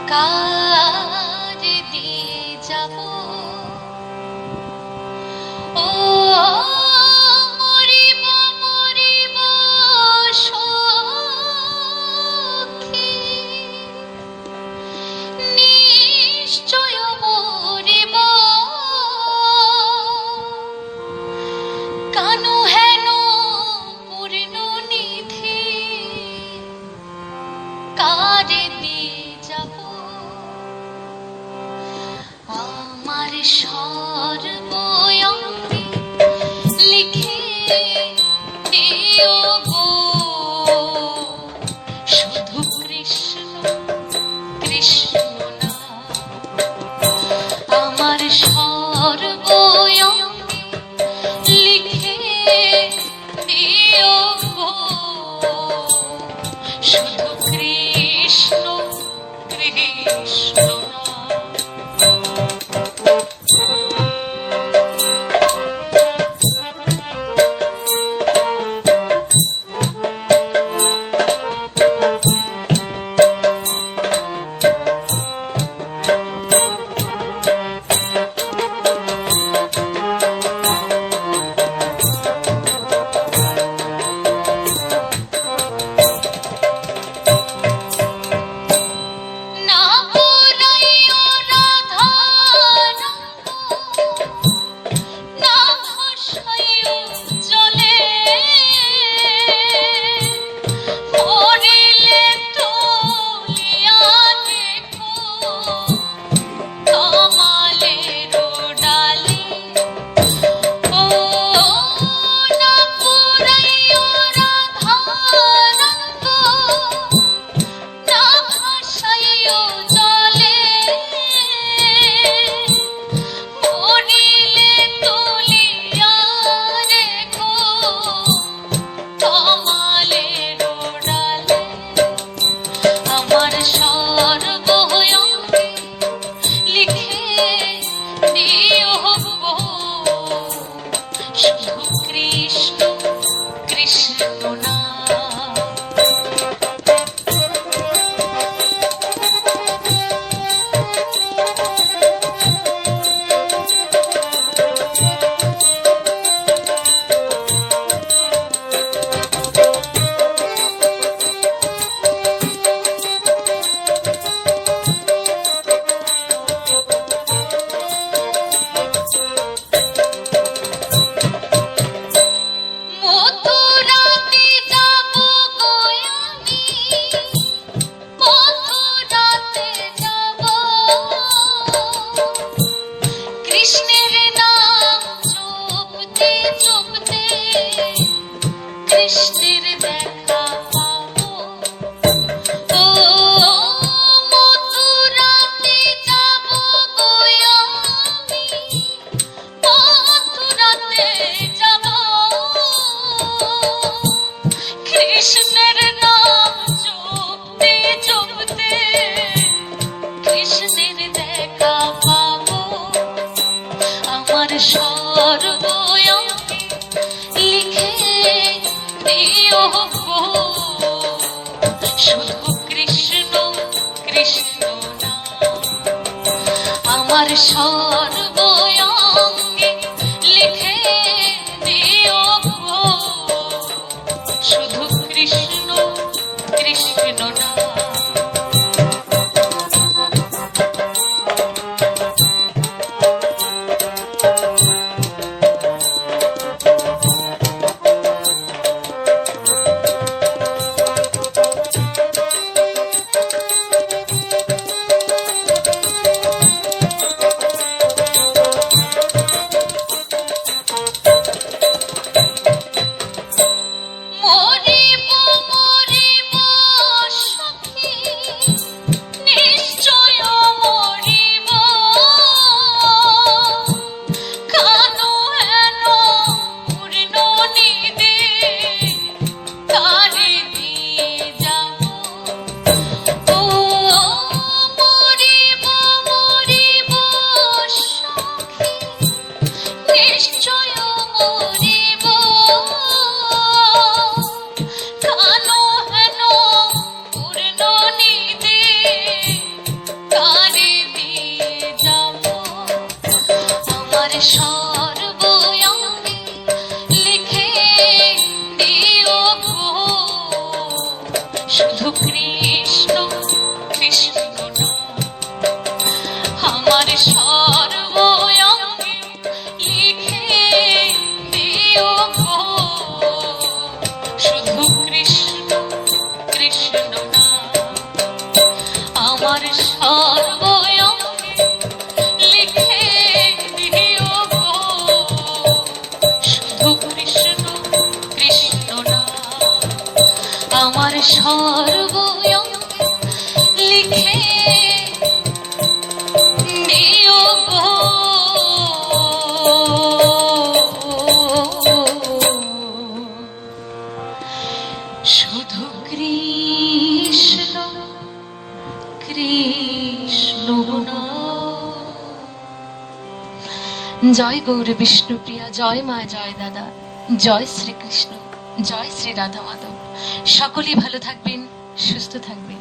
কার দিয়ে যাব ও মরিব মরিব সখী নিশ্চয় মরিব কানু হেন পূর্ণ নিধি কারে দিয়ে যাব আমার সর্বয়ঙ্গে লিখে দিও গো শুধু কৃষ্ণ কৃষ্ণ নাম আমার সর্বয়ঙ্গে লিখে দিও গো শুধু কৃষ্ণ কৃষ্ণ কৃষ্ণ কৃষ্ণ নাম কৃষ্ণের নাম জপতে জপতে কৃষ্ণের দেখা পাবো ও মথুরাতে যাব গো আমি মথুরাতে যাব কৃষ্ণের নাম জপতে জপতে কৃষ্ণের দেখা পাবো আমার সর্বয়ঙ্গে লিখে দিও গো শুধু কৃষ্ণ কৃষ্ণ নাম আমার সর্বয়ঙ্গে লিখে দিও গো শুধু কৃষ্ণ কৃষ্ণ নাম আমার সর্বয়ং লিখে নিও গো। শুধু কৃষ্ণ কৃষ্ণ নাম। জয় গৌর বিষ্ণুপ্রিয়া, জয় মা, জয় দাদা, জয় শ্রীকৃষ্ণ, জয় শ্রী রাধা মাধব। সকলেই ভালো থাকবেন, সুস্থ থাকবেন।